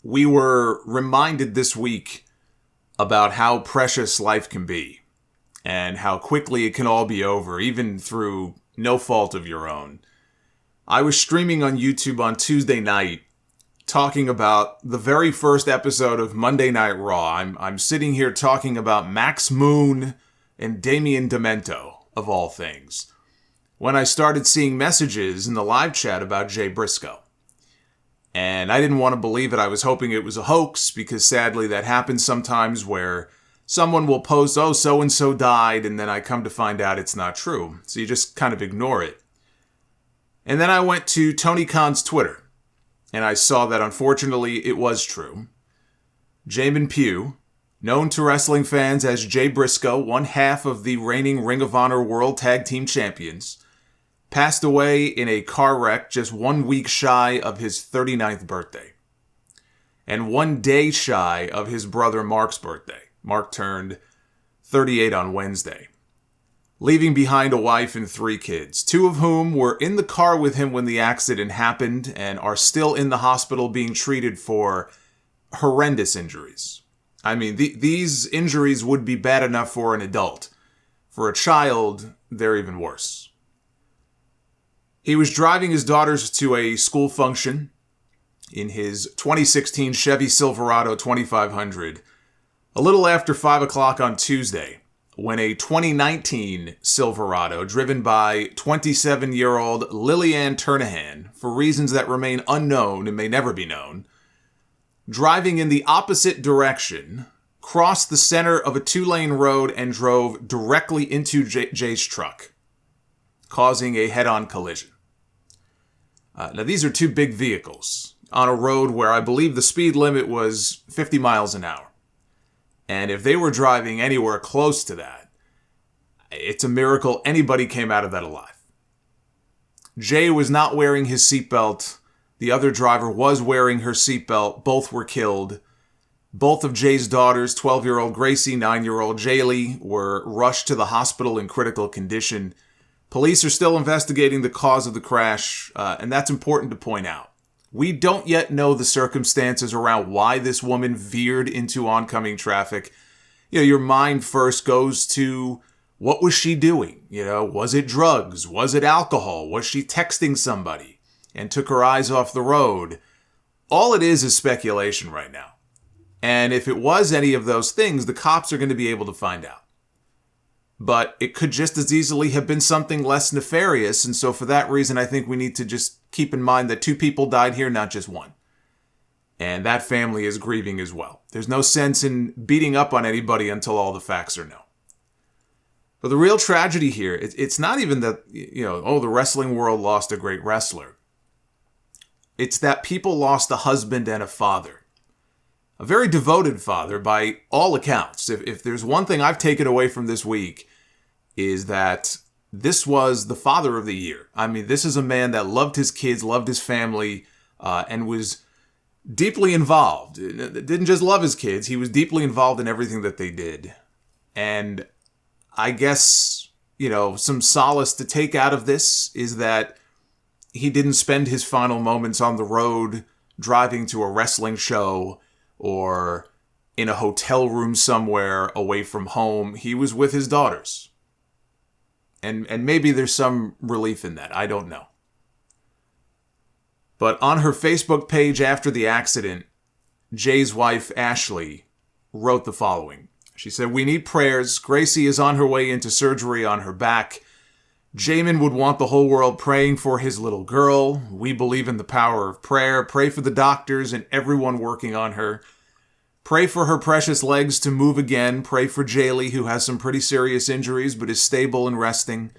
we were reminded this week about how precious life can be and how quickly it can all be over, even through no fault of your own. I was streaming on YouTube on Tuesday night talking about the very first episode of Monday Night Raw. I'm sitting here talking about Max Moon and Damian Demento, of all things, when I started seeing messages in the live chat about Jay Briscoe. And I didn't want to believe it. I was hoping it was a hoax, because sadly that happens sometimes where someone will post, oh, so-and-so died, and then I come to find out it's not true. So you just kind of ignore it. And then I went to Tony Khan's Twitter, and I saw that unfortunately it was true. Jamin Pugh, known to wrestling fans as Jay Briscoe, one half of the reigning Ring of Honor World Tag Team Champions, passed away in a car wreck just 1 week shy of his 39th birthday. And 1 day shy of his brother Mark's birthday. Mark turned 38 on Wednesday, leaving behind a wife and 3 kids, 2 of whom were in the car with him when the accident happened and are still in the hospital being treated for horrendous injuries. I mean, these injuries would be bad enough for an adult. For a child, they're even worse. He was driving his daughters to a school function in his 2016 Chevy Silverado 2500 a little after 5 o'clock on Tuesday, when a 2019 Silverado driven by 27-year-old Lillian Turnahan, for reasons that remain unknown and may never be known, driving in the opposite direction, crossed the center of a 2-lane road and drove directly into Jay's truck, causing a head-on collision. Now, these are 2 big vehicles on a road where I believe the speed limit was 50 miles an hour. And if they were driving anywhere close to that, it's a miracle anybody came out of that alive. Jay was not wearing his seatbelt. The other driver was wearing her seatbelt. Both were killed. Both of Jay's daughters, 12-year-old Gracie, 9-year-old Jaylee, were rushed to the hospital in critical condition. Police are still investigating the cause of the crash, and that's important to point out. We don't yet know the circumstances around why this woman veered into oncoming traffic. Your mind first goes to, what was she doing? Was it drugs? Was it alcohol? Was she texting somebody and took her eyes off the road? All it is speculation right now. And if it was any of those things, the cops are going to be able to find out. But it could just as easily have been something less nefarious, and so for that reason, I think we need to just keep in mind that 2 people died here, not just 1. And that family is grieving as well. There's no sense in beating up on anybody until all the facts are known. But the real tragedy here, it's not even that, the wrestling world lost a great wrestler. It's that people lost a husband and a father. A very devoted father by all accounts. If there's one thing I've taken away from this week, is that this was the father of the year. I mean, this is a man that loved his kids, loved his family, and was deeply involved. Didn't just love his kids, he was deeply involved in everything that they did. And I guess, some solace to take out of this is that he didn't spend his final moments on the road driving to a wrestling show or in a hotel room somewhere away from home. He was with his daughters. And maybe there's some relief in that. I don't know. But on her Facebook page after the accident, Jay's wife, Ashley, wrote the following. She said, "We need prayers. Gracie is on her way into surgery on her back. Jamin would want the whole world praying for his little girl. We believe in the power of prayer. Pray for the doctors and everyone working on her. Pray for her precious legs to move again. Pray for Jaylee, who has some pretty serious injuries but is stable and resting.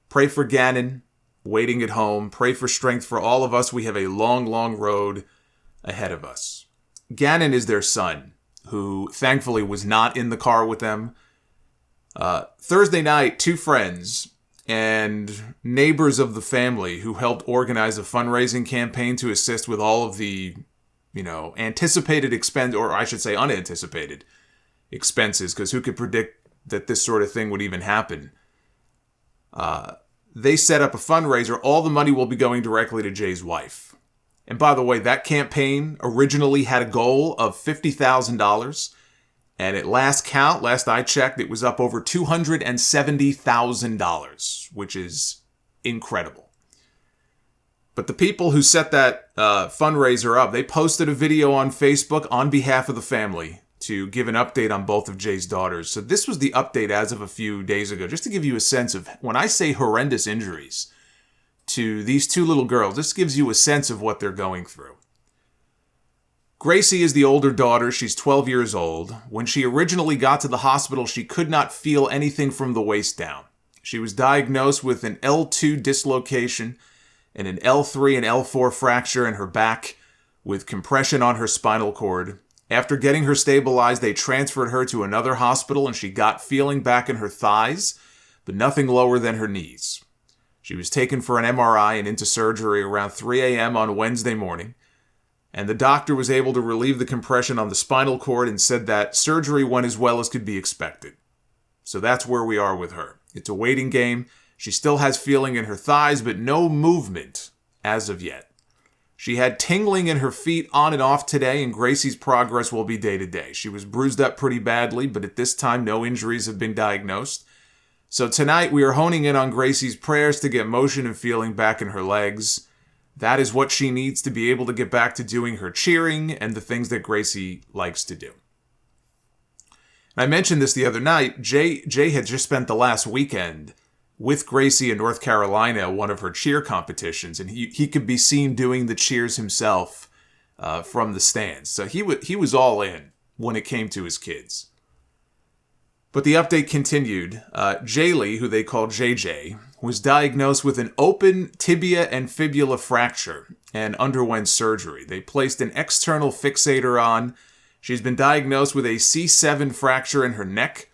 Pray for Gannon, waiting at home. Pray for strength for all of us. We have a long, long road ahead of us." Gannon is their son, who thankfully was not in the car with them. Thursday night, 2 friends and neighbors of the family who helped organize a fundraising campaign to assist with all of the, anticipated expense, or I should say unanticipated expenses, because who could predict that this sort of thing would even happen? They set up a fundraiser. All the money will be going directly to Jay's wife. And by the way, that campaign originally had a goal of $50,000. And at last count, last I checked, it was up over $270,000, which is incredible. But the people who set that fundraiser up, they posted a video on Facebook on behalf of the family to give an update on both of Jay's daughters. So this was the update as of a few days ago, just to give you a sense of, when I say horrendous injuries to these two little girls, this gives you a sense of what they're going through. Gracie is the older daughter. She's 12 years old. When she originally got to the hospital, she could not feel anything from the waist down. She was diagnosed with an L2 dislocation and an L3 and L4 fracture in her back with compression on her spinal cord. After getting her stabilized, they transferred her to another hospital and she got feeling back in her thighs, but nothing lower than her knees. She was taken for an MRI and into surgery around 3 a.m. on Wednesday morning, and the doctor was able to relieve the compression on the spinal cord and said that surgery went as well as could be expected. So that's where we are with her. It's a waiting game. She still has feeling in her thighs, but no movement as of yet. She had tingling in her feet on and off today, and Gracie's progress will be day to day. She was bruised up pretty badly, but at this time, no injuries have been diagnosed. So tonight, we are honing in on Gracie's prayers to get motion and feeling back in her legs. That is what she needs to be able to get back to doing her cheering and the things that Gracie likes to do. I mentioned this the other night. Jay had just spent the last weekend with Gracie in North Carolina, one of her cheer competitions, and he could be seen doing the cheers himself from the stands. So he was all in when it came to his kids. But the update continued. Jaylee, who they call JJ, was diagnosed with an open tibia and fibula fracture and underwent surgery. They placed an external fixator on. She's been diagnosed with a C7 fracture in her neck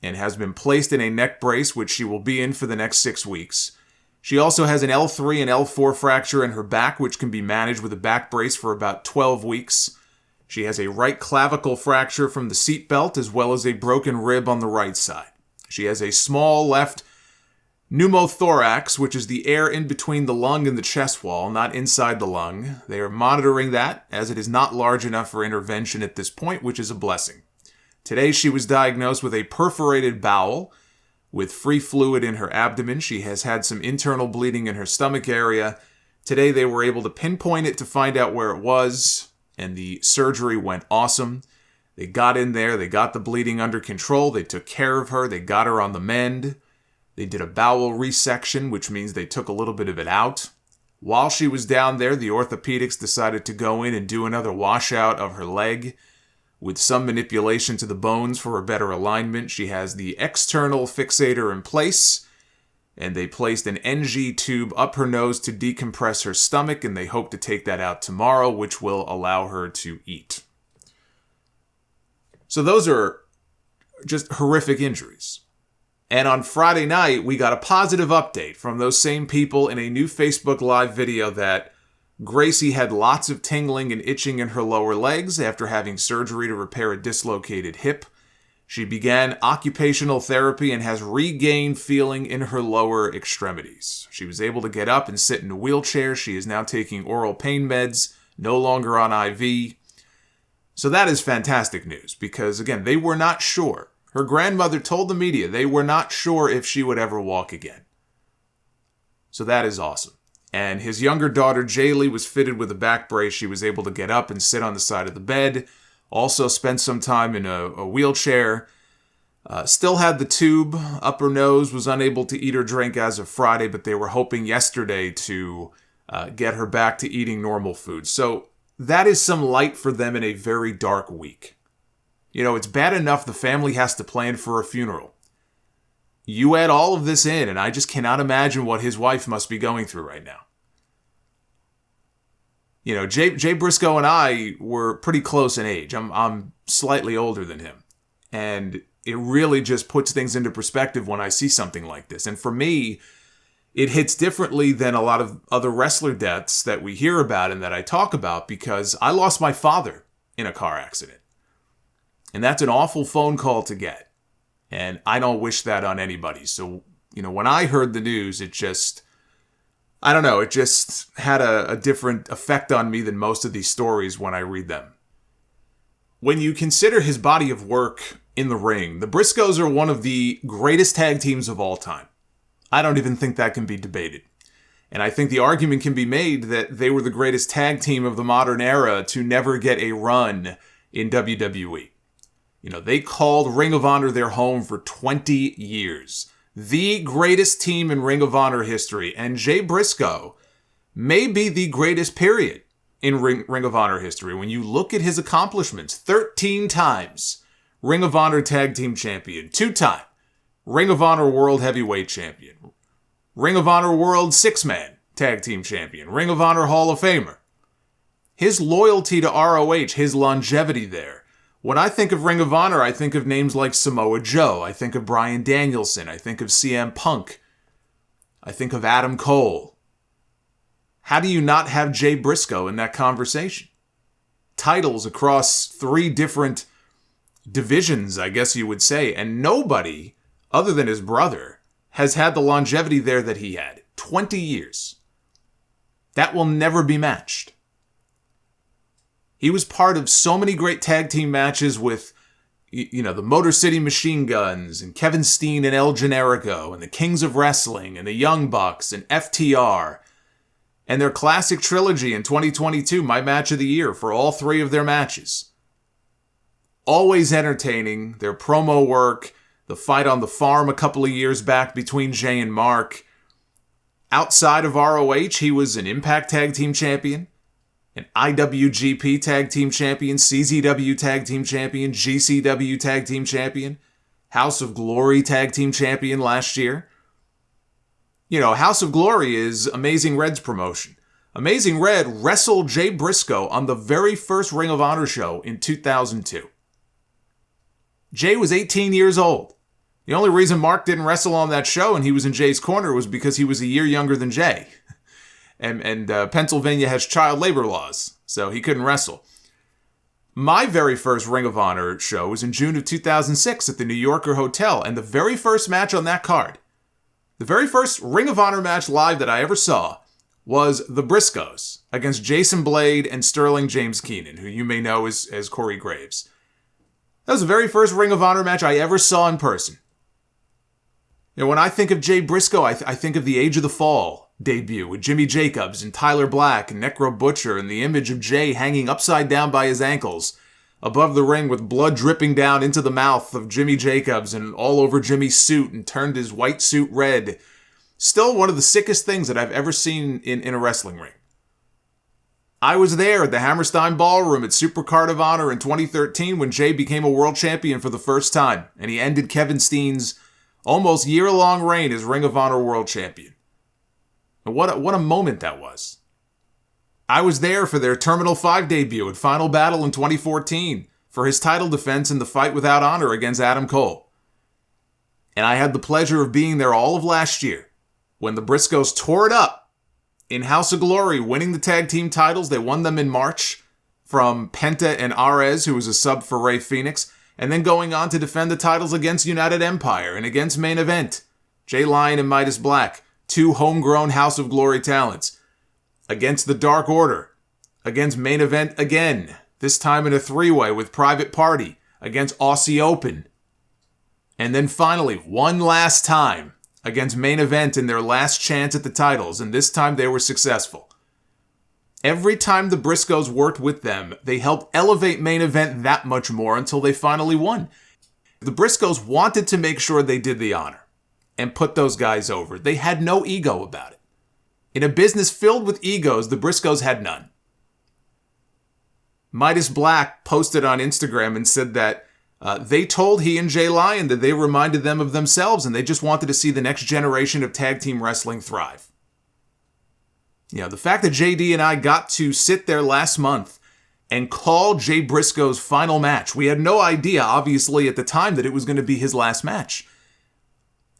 and has been placed in a neck brace, which she will be in for the next 6 weeks. She also has an L3 and L4 fracture in her back, which can be managed with a back brace for about 12 weeks. She has a right clavicle fracture from the seatbelt, as well as a broken rib on the right side. She has a small left pneumothorax, which is the air in between the lung and the chest wall, not inside the lung. They are monitoring that, as it is not large enough for intervention at this point, which is a blessing. Today, she was diagnosed with a perforated bowel with free fluid in her abdomen. She has had some internal bleeding in her stomach area. Today, they were able to pinpoint it to find out where it was, and the surgery went awesome. They got in there. They got the bleeding under control. They took care of her. They got her on the mend. They did a bowel resection, which means they took a little bit of it out. While she was down there, the orthopedics decided to go in and do another washout of her leg with some manipulation to the bones for a better alignment. She has the external fixator in place, and they placed an NG tube up her nose to decompress her stomach, and they hope to take that out tomorrow, which will allow her to eat. So those are just horrific injuries. And on Friday night, we got a positive update from those same people in a new Facebook Live video that Gracie had lots of tingling and itching in her lower legs after having surgery to repair a dislocated hip. She began occupational therapy and has regained feeling in her lower extremities. She was able to get up and sit in a wheelchair. She is now taking oral pain meds, no longer on IV. So that is fantastic news because, again, they were not sure. Her grandmother told the media they were not sure if she would ever walk again. So that is awesome. And his younger daughter, Jaylee, was fitted with a back brace. She was able to get up and sit on the side of the bed. Also spent some time in a wheelchair. Still had the tube up her nose. Was unable to eat or drink as of Friday, but they were hoping yesterday to get her back to eating normal food. So that is some light for them in a very dark week. You know, it's bad enough the family has to plan for a funeral. You add all of this in, and I just cannot imagine what his wife must be going through right now. You know, Jay Briscoe and I were pretty close in age. I'm slightly older than him. And it really just puts things into perspective when I see something like this. And for me, it hits differently than a lot of other wrestler deaths that we hear about and that I talk about because I lost my father in a car accident. And that's an awful phone call to get. And I don't wish that on anybody. So, you know, when I heard the news, it just, I don't know, it just had a different effect on me than most of these stories when I read them. When you consider his body of work in the ring, the Briscoes are one of the greatest tag teams of all time. I don't even think that can be debated. And I think the argument can be made that they were the greatest tag team of the modern era to never get a run in WWE. You know, they called Ring of Honor their home for 20 years. The greatest team in Ring of Honor history. And Jay Briscoe may be the greatest period in Ring of Honor history. When you look at his accomplishments, 13 times Ring of Honor Tag Team Champion, 2-time Ring of Honor World Heavyweight Champion, Ring of Honor World 6-Man Tag Team Champion, Ring of Honor Hall of Famer. His loyalty to ROH, his longevity there. When I think of Ring of Honor, I think of names like Samoa Joe, I think of Bryan Danielson, I think of CM Punk, I think of Adam Cole. How do you not have Jay Briscoe in that conversation? Titles across 3 different divisions, I guess you would say, and nobody, other than his brother, has had the longevity there that he had. 20 years. That will never be matched. He was part of so many great tag team matches with, you know, the Motor City Machine Guns, and Kevin Steen and El Generico, and the Kings of Wrestling, and the Young Bucks, and FTR, and their classic trilogy in 2022, my match of the year for all 3 of their matches. Always entertaining, their promo work, the fight on the farm a couple of years back between Jay and Mark. Outside of ROH, he was an Impact Tag Team Champion, an IWGP Tag Team Champion, CZW Tag Team Champion, GCW Tag Team Champion, House of Glory Tag Team Champion last year. You know, House of Glory is Amazing Red's promotion. Amazing Red wrestled Jay Briscoe on the very first Ring of Honor show in 2002. Jay was 18 years old. The only reason Mark didn't wrestle on that show and he was in Jay's corner was because he was a year younger than Jay. And Pennsylvania has child labor laws, so he couldn't wrestle. My very first Ring of Honor show was in June of 2006 at the New Yorker Hotel, and the very first match on that card, the very first Ring of Honor match live that I ever saw, was the Briscoes against Jason Blade and Sterling James Keenan, who you may know as Corey Graves. That was the very first Ring of Honor match I ever saw in person. You know, when I think of Jay Briscoe, I think of the Age of the Fall debut with Jimmy Jacobs and Tyler Black and Necro Butcher, and the image of Jay hanging upside down by his ankles above the ring with blood dripping down into the mouth of Jimmy Jacobs and all over Jimmy's suit and turned his white suit red. Still one of the sickest things that I've ever seen in a wrestling ring. I was there at the Hammerstein Ballroom at Supercard of Honor in 2013 when Jay became a world champion for the first time, and he ended Kevin Steen's almost year-long reign as Ring of Honor world champion. And what a moment that was. I was there for their Terminal 5 debut at Final Battle in 2014 for his title defense in the Fight Without Honor against Adam Cole. And I had the pleasure of being there all of last year when the Briscoes tore it up in House of Glory, winning the tag team titles. They won them in March from Penta and Arez, who was a sub for Rey Fenix, and then going on to defend the titles against United Empire and against Main Event, Jay Lyon and Midas Black, 2 homegrown House of Glory talents, against the Dark Order, against Main Event again, this time in a 3-way with Private Party, against Aussie Open, and then finally, one last time, against Main Event in their last chance at the titles, and this time they were successful. Every time the Briscoes worked with them, they helped elevate Main Event that much more until they finally won. The Briscoes wanted to make sure they did the honor and put those guys over. They had no ego about it. In a business filled with egos, the Briscoes had none. Midas Black posted on Instagram and said that they told he and Jay Lyon that they reminded them of themselves and they just wanted to see the next generation of tag team wrestling thrive. You know, the fact that JD and I got to sit there last month and call Jay Briscoe's final match. We had no idea, obviously, at the time that it was going to be his last match.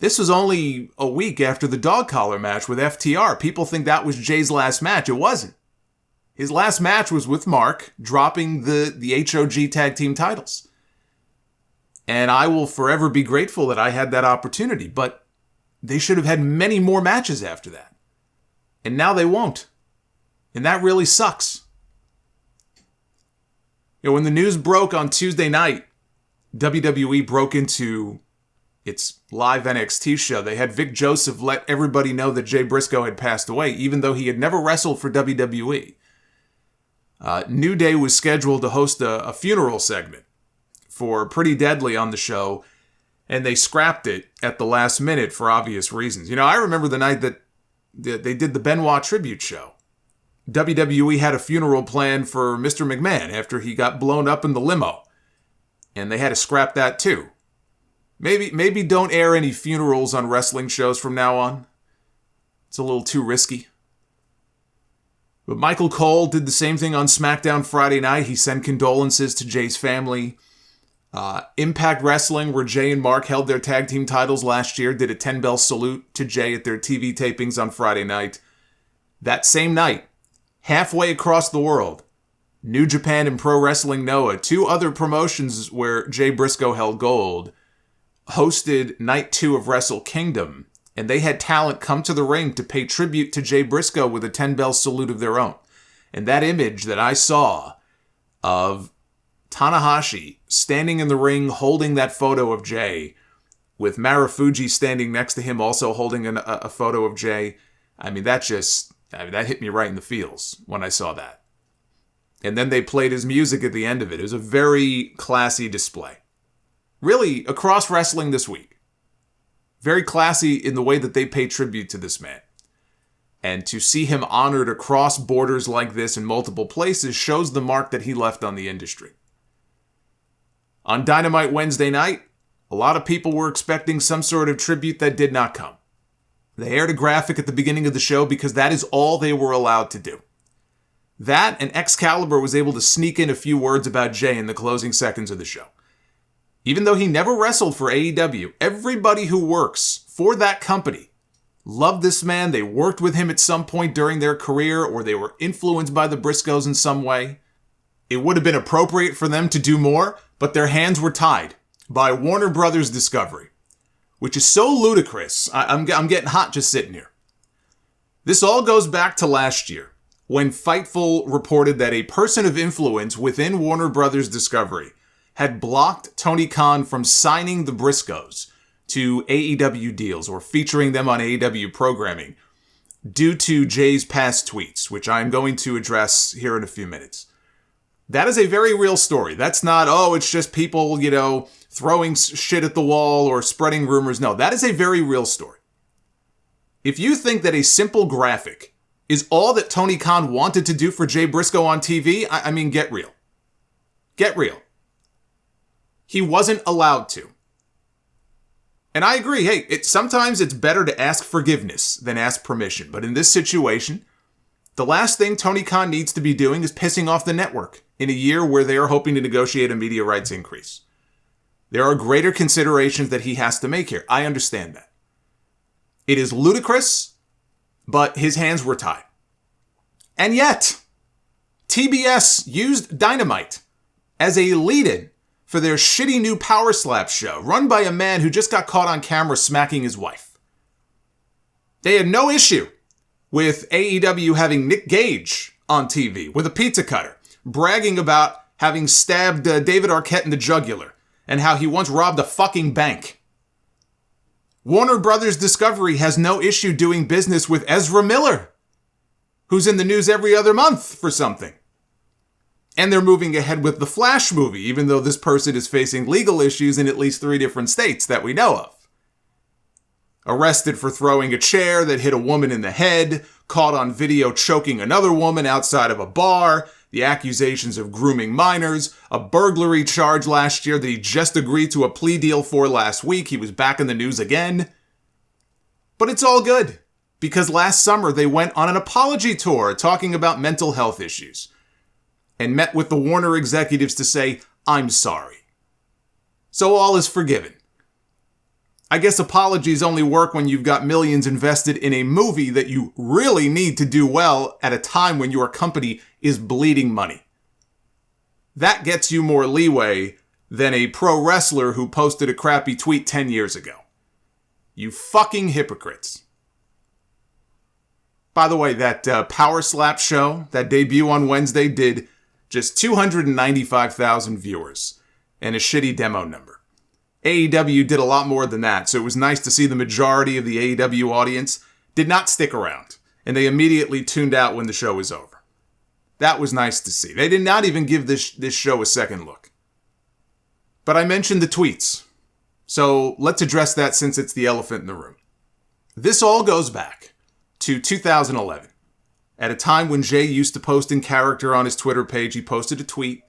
This was only a week after the dog collar match with FTR. People think that was Jay's last match. It wasn't. His last match was with Mark, dropping the HOG tag team titles. And I will forever be grateful that I had that opportunity, but they should have had many more matches after that. And now they won't. And that really sucks. When the news broke on Tuesday night, WWE broke into its live NXT show. They had Vic Joseph let everybody know that Jay Briscoe had passed away, even though he had never wrestled for WWE. New Day was scheduled to host a funeral segment for Pretty Deadly on the show, and they scrapped it at the last minute for obvious reasons. I remember the night that they did the Benoit tribute show. WWE had a funeral plan for Mr. McMahon after he got blown up in the limo, and they had to scrap that too. Maybe don't air any funerals on wrestling shows from now on. It's a little too risky. But Michael Cole did the same thing on SmackDown Friday night. He sent condolences to Jay's family. Impact Wrestling, where Jay and Mark held their tag team titles last year, did a 10-bell salute to Jay at their TV tapings on Friday night. That same night, halfway across the world, New Japan and Pro Wrestling Noah, two other promotions where Jay Briscoe held gold, hosted Night 2 of Wrestle Kingdom, and they had talent come to the ring to pay tribute to Jay Briscoe with a 10-bell salute of their own. And that image that I saw of Tanahashi standing in the ring holding that photo of Jay, with Marufuji standing next to him also holding a photo of Jay, that hit me right in the feels when I saw that. And then they played his music at the end of it. It was a very classy display. Really, across wrestling this week. Very classy in the way that they pay tribute to this man. And to see him honored across borders like this in multiple places shows the mark that he left on the industry. On Dynamite Wednesday night, a lot of people were expecting some sort of tribute that did not come. They aired a graphic at the beginning of the show because that is all they were allowed to do. That and Excalibur was able to sneak in a few words about Jay in the closing seconds of the show. Even though he never wrestled for AEW, everybody who works for that company loved this man. They worked with him at some point during their career, or they were influenced by the Briscoes in some way. It would have been appropriate for them to do more, but their hands were tied by Warner Brothers Discovery, which is so ludicrous. I'm getting hot just sitting here. This all goes back to last year, when Fightful reported that a person of influence within Warner Brothers Discovery had blocked Tony Khan from signing the Briscoes to AEW deals or featuring them on AEW programming due to Jay's past tweets, which I'm going to address here in a few minutes. That is a very real story. That's not, it's just people, throwing shit at the wall or spreading rumors. No, that is a very real story. If you think that a simple graphic is all that Tony Khan wanted to do for Jay Briscoe on TV, get real. Get real. He wasn't allowed to. And I agree, sometimes it's better to ask forgiveness than ask permission. But in this situation, the last thing Tony Khan needs to be doing is pissing off the network in a year where they are hoping to negotiate a media rights increase. There are greater considerations that he has to make here. I understand that. It is ludicrous, but his hands were tied. And yet, TBS used Dynamite as a lead-in for their shitty new Power Slap show, run by a man who just got caught on camera smacking his wife. They had no issue with AEW having Nick Gage on TV with a pizza cutter, bragging about having stabbed David Arquette in the jugular and how he once robbed a fucking bank. Warner Brothers Discovery has no issue doing business with Ezra Miller, who's in the news every other month for something. And they're moving ahead with the Flash movie, even though this person is facing legal issues in at least 3 different states that we know of. Arrested for throwing a chair that hit a woman in the head, caught on video choking another woman outside of a bar, the accusations of grooming minors, a burglary charge last year that he just agreed to a plea deal for last week. He was back in the news again. But it's all good, because last summer they went on an apology tour talking about mental health issues and met with the Warner executives to say, I'm sorry. So all is forgiven. I guess apologies only work when you've got millions invested in a movie that you really need to do well at a time when your company is bleeding money. That gets you more leeway than a pro wrestler who posted a crappy tweet 10 years ago. You fucking hypocrites. By the way, that Power Slap show, that debut on Wednesday, did just 295,000 viewers and a shitty demo number. AEW did a lot more than that, so it was nice to see the majority of the AEW audience did not stick around, and they immediately tuned out when the show was over. That was nice to see. They did not even give this show a second look. But I mentioned the tweets, so let's address that since it's the elephant in the room. This all goes back to 2011. At a time when Jay used to post in character on his Twitter page, he posted a tweet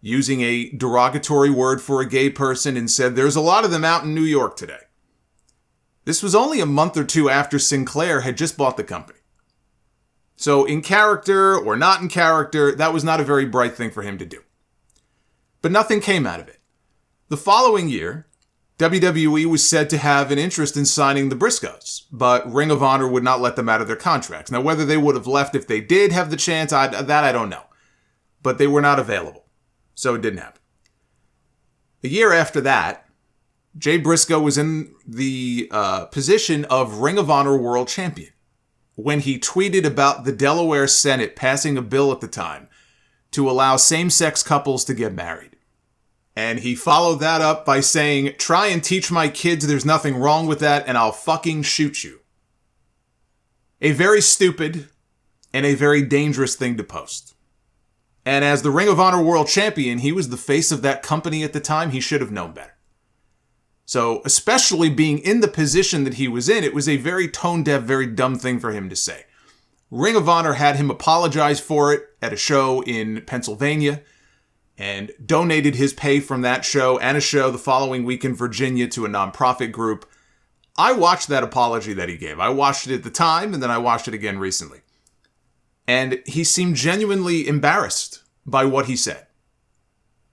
using a derogatory word for a gay person and said, "There's a lot of them out in New York today." This was only a month or two after Sinclair had just bought the company. So in character or not in character, that was not a very bright thing for him to do. But nothing came out of it. The following year, WWE was said to have an interest in signing the Briscoes, but Ring of Honor would not let them out of their contracts. Now, whether they would have left if they did have the chance, I don't know. But they were not available, so it didn't happen. A year after that, Jay Briscoe was in the position of Ring of Honor World Champion when he tweeted about the Delaware Senate passing a bill at the time to allow same-sex couples to get married. And he followed that up by saying, "Try and teach my kids there's nothing wrong with that, and I'll fucking shoot you." A very stupid and a very dangerous thing to post. And as the Ring of Honor World Champion, he was the face of that company at the time. He should have known better. So, especially being in the position that he was in, it was a very tone-deaf, very dumb thing for him to say. Ring of Honor had him apologize for it at a show in Pennsylvania, and donated his pay from that show and a show the following week in Virginia to a nonprofit group. I watched that apology that he gave. I watched it at the time, and then I watched it again recently. And he seemed genuinely embarrassed by what he said.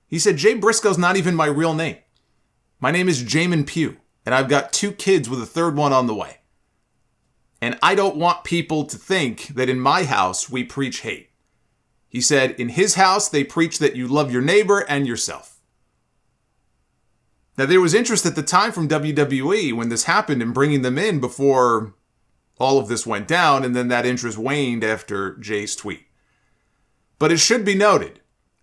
He said, "Jay Briscoe's not even my real name. My name is Jamin Pugh, and I've got 2 kids with a 3rd one on the way. And I don't want people to think that in my house we preach hate." He said, in his house, they preach that you love your neighbor and yourself. Now, there was interest at the time from WWE when this happened in bringing them in before all of this went down, and then that interest waned after Jay's tweet. But it should be noted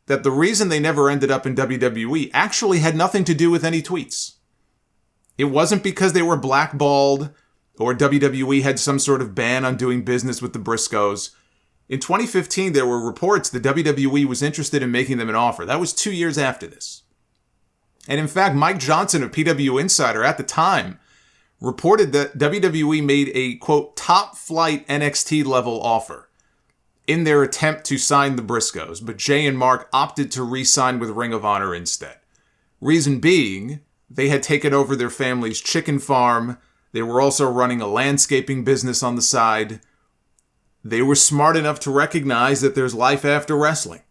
that the reason they never ended up in WWE actually had nothing to do with any tweets. It wasn't because they were blackballed or WWE had some sort of ban on doing business with the Briscoes. In 2015, there were reports that WWE was interested in making them an offer. That was 2 years after this. And in fact, Mike Johnson of PW Insider at the time reported that WWE made a, quote, top-flight NXT-level offer in their attempt to sign the Briscoes, but Jay and Mark opted to re-sign with Ring of Honor instead. Reason being, they had taken over their family's chicken farm. They were also running a landscaping business on the side. They were smart enough to recognize that there's life after wrestling,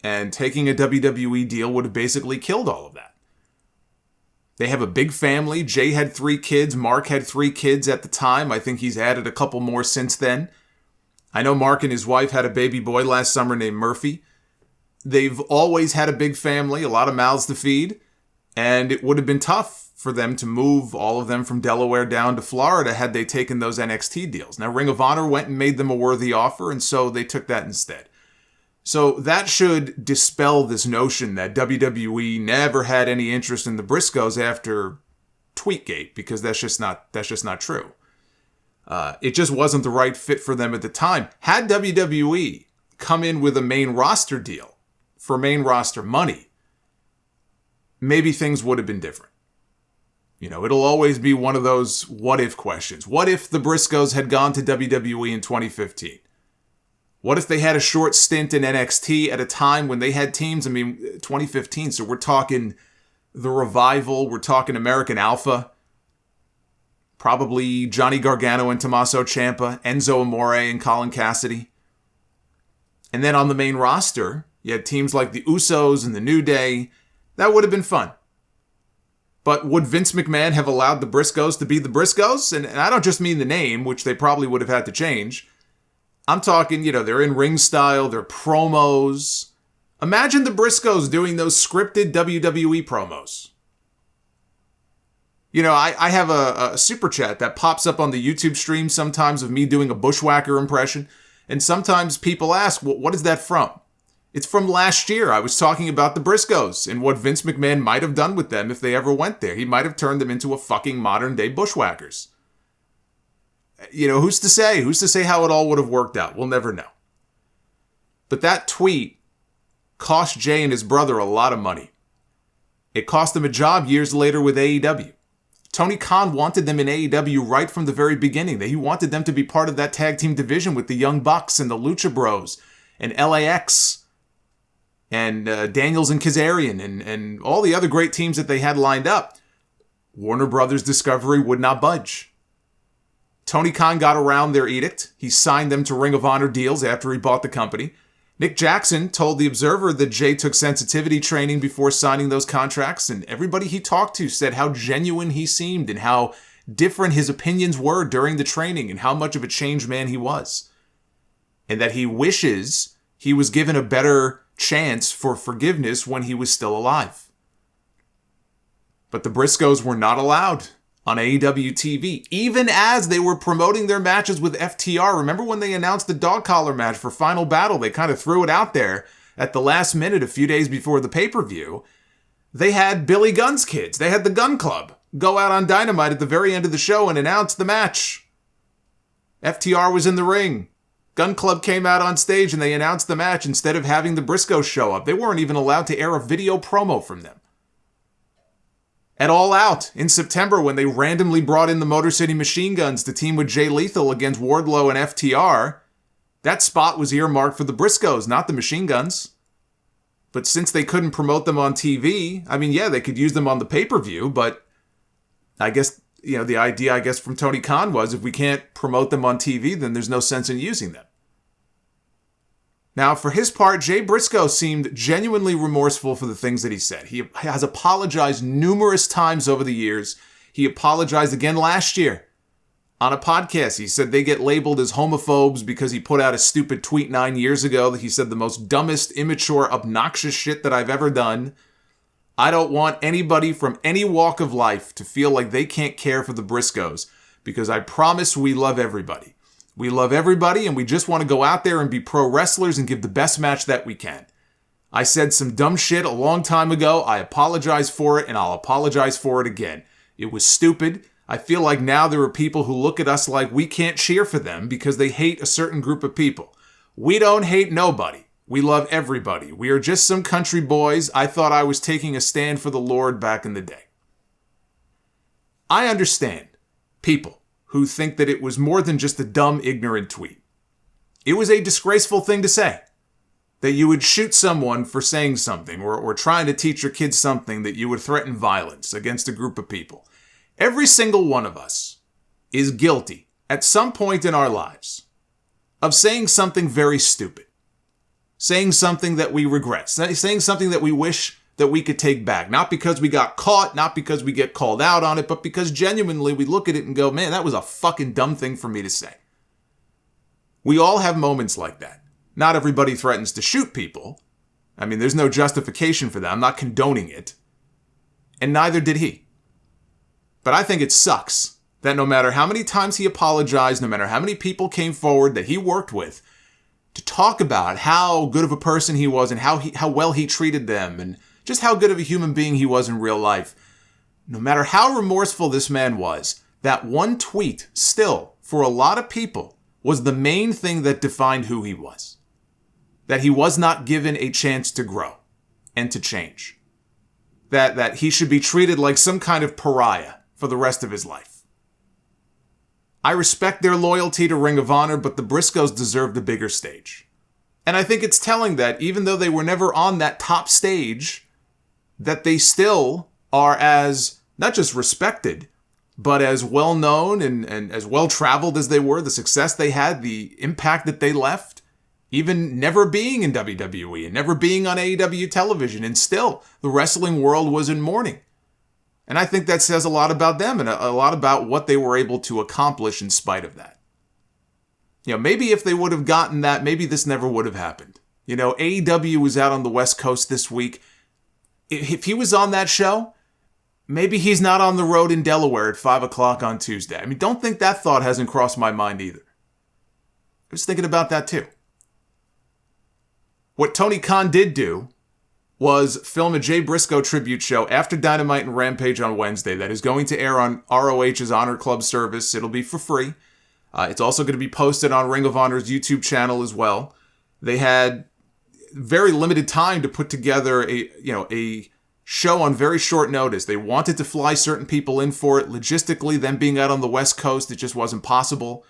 and taking a WWE deal would have basically killed all of that. They have a big family. Jay had 3 kids. Mark had 3 kids at the time. I think he's added a couple more since then. I know Mark and his wife had a baby boy last summer named Murphy. They've always had a big family, a lot of mouths to feed, and it would have been tough for them to move all of them from Delaware down to Florida had they taken those NXT deals. Now, Ring of Honor went and made them a worthy offer, and so they took that instead. So that should dispel this notion that WWE never had any interest in the Briscoes after Tweetgate, because that's just not true. It just wasn't the right fit for them at the time. Had WWE come in with a main roster deal for main roster money, maybe things would have been different. You know, it'll always be one of those what-if questions. What if the Briscoes had gone to WWE in 2015? What if they had a short stint in NXT at a time when they had teams? I mean, 2015, so we're talking The Revival, we're talking American Alpha, probably Johnny Gargano and Tommaso Ciampa, Enzo Amore and Colin Cassidy. And then on the main roster, you had teams like the Usos and the New Day. That would have been fun. But would Vince McMahon have allowed the Briscoes to be the Briscoes? And I don't just mean the name, which they probably would have had to change. I'm talking, they're in ring style, they're promos. Imagine the Briscoes doing those scripted WWE promos. I have a super chat that pops up on the YouTube stream sometimes of me doing a Bushwhacker impression. And sometimes people ask, well, what is that from? It's from last year. I was talking about the Briscoes and what Vince McMahon might have done with them if they ever went there. He might have turned them into a fucking modern day Bushwhackers. Who's to say? Who's to say how it all would have worked out? We'll never know. But that tweet cost Jay and his brother a lot of money. It cost them a job years later with AEW. Tony Khan wanted them in AEW right from the very beginning. He wanted them to be part of that tag team division with the Young Bucks and the Lucha Bros and LAX and Daniels and Kazarian and all the other great teams that they had lined up. Warner Brothers Discovery would not budge. Tony Khan got around their edict. He signed them to Ring of Honor deals after he bought the company. Nick Jackson told The Observer that Jay took sensitivity training before signing those contracts, and everybody he talked to said how genuine he seemed and how different his opinions were during the training and how much of a changed man he was. And that he wishes he was given a better chance for forgiveness when he was still alive. But the Briscoes were not allowed on AEW TV, even as they were promoting their matches with FTR. Remember when they announced the dog collar match for Final Battle? They kind of threw it out there at the last minute a few days before the pay-per-view. They had Billy Gunn's kids. They had the Gun Club go out on Dynamite at the very end of the show and announce the match. FTR was in the ring. Gun Club came out on stage and they announced the match instead of having the Briscoes show up. They weren't even allowed to air a video promo from them. At All Out in September, when they randomly brought in the Motor City Machine Guns to team with Jay Lethal against Wardlow and FTR, that spot was earmarked for the Briscoes, not the Machine Guns. But since they couldn't promote them on TV, they could use them on the pay-per-view, but I guess, the idea, from Tony Khan was if we can't promote them on TV, then there's no sense in using them. Now, for his part, Jay Briscoe seemed genuinely remorseful for the things that he said. He has apologized numerous times over the years. He apologized again last year on a podcast. He said they get labeled as homophobes because he put out a stupid tweet 9 years ago that he said the most dumbest, immature, obnoxious shit that I've ever done. I don't want anybody from any walk of life to feel like they can't care for the Briscoes because I promise we love everybody. We love everybody, and we just want to go out there and be pro wrestlers and give the best match that we can. I said some dumb shit a long time ago. I apologize for it, and I'll apologize for it again. It was stupid. I feel like now there are people who look at us like we can't cheer for them because they hate a certain group of people. We don't hate nobody. We love everybody. We are just some country boys. I thought I was taking a stand for the Lord back in the day. I understand people who think that it was more than just a dumb, ignorant tweet. It was a disgraceful thing to say. That you would shoot someone for saying something or trying to teach your kids something, that you would threaten violence against a group of people. Every single one of us is guilty at some point in our lives of saying something very stupid. Saying something that we regret. Saying something that we wish that we could take back. Not because we got caught, not because we get called out on it, but because genuinely we look at it and go, man, that was a fucking dumb thing for me to say. We all have moments like that. Not everybody threatens to shoot people. There's no justification for that. I'm not condoning it. And neither did he. But I think it sucks that no matter how many times he apologized, no matter how many people came forward that he worked with to talk about how good of a person he was and how well he treated them and just how good of a human being he was in real life. No matter how remorseful this man was, that one tweet still, for a lot of people, was the main thing that defined who he was. That he was not given a chance to grow and to change. That he should be treated like some kind of pariah for the rest of his life. I respect their loyalty to Ring of Honor, but the Briscoes deserved a bigger stage. And I think it's telling that even though they were never on that top stage, that they still are as, not just respected, but as well-known and as well-traveled as they were, the success they had, the impact that they left, even never being in WWE and never being on AEW television, and still the wrestling world was in mourning. And I think that says a lot about them and a lot about what they were able to accomplish in spite of that. Maybe if they would have gotten that, maybe this never would have happened. AEW was out on the West Coast this week. If he was on that show, maybe he's not on the road in Delaware at 5 o'clock on Tuesday. I mean, don't think that thought hasn't crossed my mind either. I was thinking about that too. What Tony Khan did do was film a Jay Briscoe tribute show after Dynamite and Rampage on Wednesday that is going to air on ROH's Honor Club service. It'll be for free. It's also going to be posted on Ring of Honor's YouTube channel as well. They had very limited time to put together a show on very short notice. They wanted to fly certain people in for it. Logistically, them being out on the West Coast, it just wasn't possible.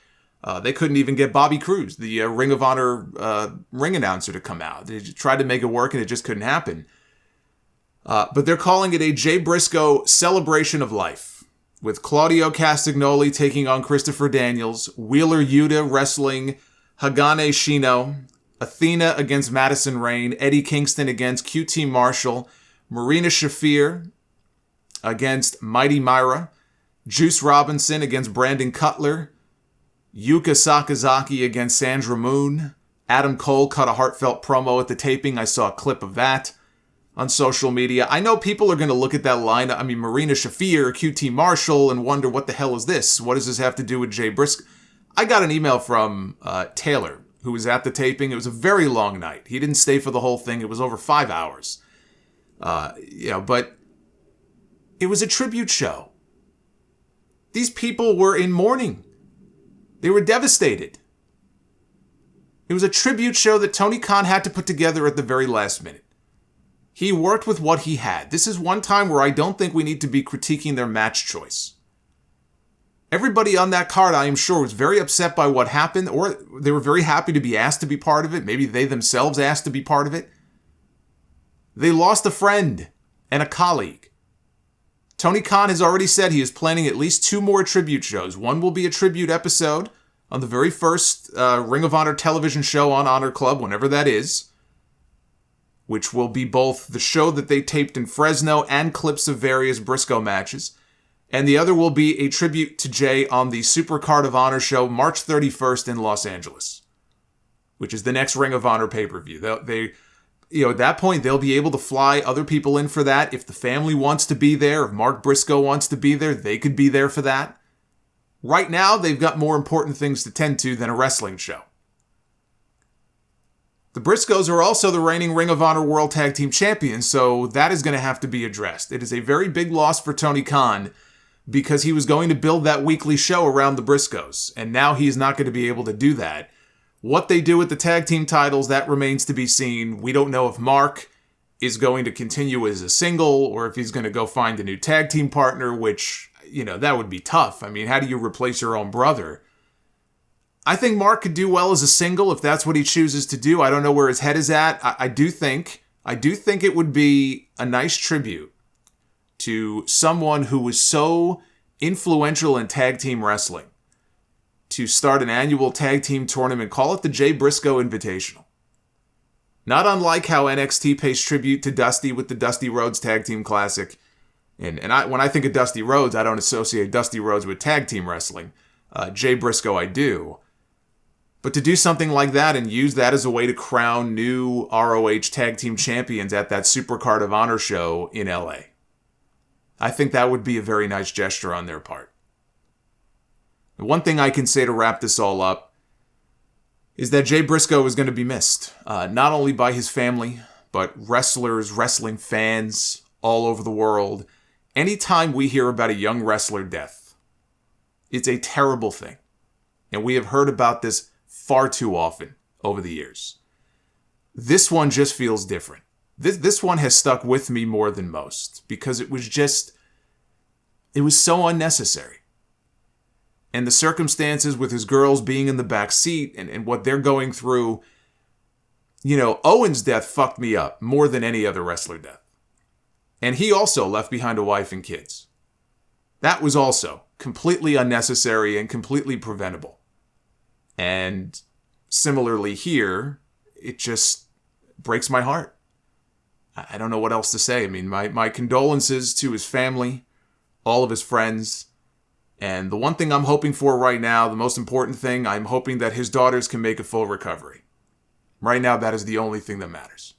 They couldn't even get Bobby Cruz, the Ring of Honor ring announcer, to come out. They tried to make it work, and it just couldn't happen. But they're calling it a Jay Briscoe celebration of life, with Claudio Castagnoli taking on Christopher Daniels, Wheeler Yuta wrestling Hagane Shino, Athena against Madison Rayne, Eddie Kingston against QT Marshall, Marina Shafir against Mighty Myra, Juice Robinson against Brandon Cutler, Yuka Sakazaki against Sandra Moon. Adam Cole cut a heartfelt promo at the taping. I saw a clip of that on social media. I know people are going to look at that lineup. I mean, Marina Shafir, QT Marshall, and wonder, what the hell is this? What does this have to do with Jay Briscoe? I got an email from Taylor, who was at the taping. It was a very long night. He didn't stay for the whole thing. It was over 5 hours. But it was a tribute show. These people were in mourning. They were devastated. It was a tribute show that Tony Khan had to put together at the very last minute. He worked with what he had. This is one time where I don't think we need to be critiquing their match choice. Everybody on that card, I am sure, was very upset by what happened, or they were very happy to be asked to be part of it. Maybe they themselves asked to be part of it. They lost a friend and a colleague. Tony Khan has already said he is planning at least 2 more tribute shows. One will be a tribute episode on the very first Ring of Honor television show on Honor Club, whenever that is, which will be both the show that they taped in Fresno and clips of various Briscoe matches. And the other will be a tribute to Jay on the Supercard of Honor show March 31st in Los Angeles, which is the next Ring of Honor pay-per-view. At that point, they'll be able to fly other people in for that. If the family wants to be there, if Mark Briscoe wants to be there, they could be there for that. Right now, they've got more important things to tend to than a wrestling show. The Briscoes are also the reigning Ring of Honor World Tag Team Champions, so that is going to have to be addressed. It is a very big loss for Tony Khan because he was going to build that weekly show around the Briscoes, and now he's not going to be able to do that. What they do with the tag team titles, that remains to be seen. We don't know if Mark is going to continue as a single or if he's going to go find a new tag team partner, which, that would be tough. I mean, how do you replace your own brother? I think Mark could do well as a single if that's what he chooses to do. I don't know where his head is at. I do think it would be a nice tribute to someone who was so influential in tag team wrestling to start an annual tag team tournament. Call it the Jay Briscoe Invitational. Not unlike how NXT pays tribute to Dusty with the Dusty Rhodes Tag Team Classic. And when I think of Dusty Rhodes, I don't associate Dusty Rhodes with tag team wrestling. Jay Briscoe, I do. But to do something like that and use that as a way to crown new ROH tag team champions at that Supercard of Honor show in LA, I think that would be a very nice gesture on their part. The one thing I can say to wrap this all up is that Jay Briscoe is going to be missed, not only by his family, but wrestlers, wrestling fans all over the world. Anytime we hear about a young wrestler death, it's a terrible thing. And we have heard about this far too often over the years. This one just feels different. This one has stuck with me more than most because it was so unnecessary. And the circumstances with his girls being in the back seat and what they're going through, Owen's death fucked me up more than any other wrestler death. And he also left behind a wife and kids. That was also completely unnecessary and completely preventable. And similarly here, it just breaks my heart. I don't know what else to say. I mean, my condolences to his family, all of his friends. And the one thing I'm hoping for right now, the most important thing, I'm hoping that his daughters can make a full recovery. Right now, that is the only thing that matters.